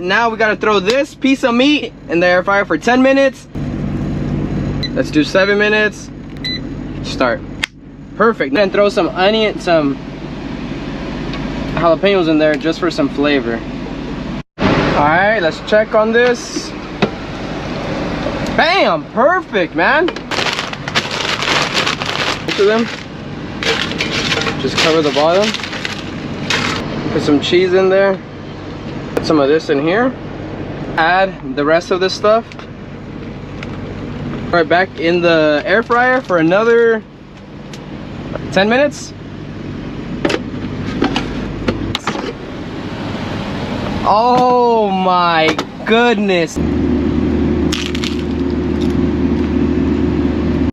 that. Now we gotta throw this piece of meat in the air fryer for 10 minutes. Let's do 7 minutes. Start. Perfect. Then throw some onion, some jalapenos in there just for some flavor. Alright, let's check on this. Bam! Perfect, man. Look at them. Just cover the bottom. Put some cheese in there. Put some of this in here. Add the rest of this stuff. Right back in the air fryer for another 10 minutes. Oh my goodness.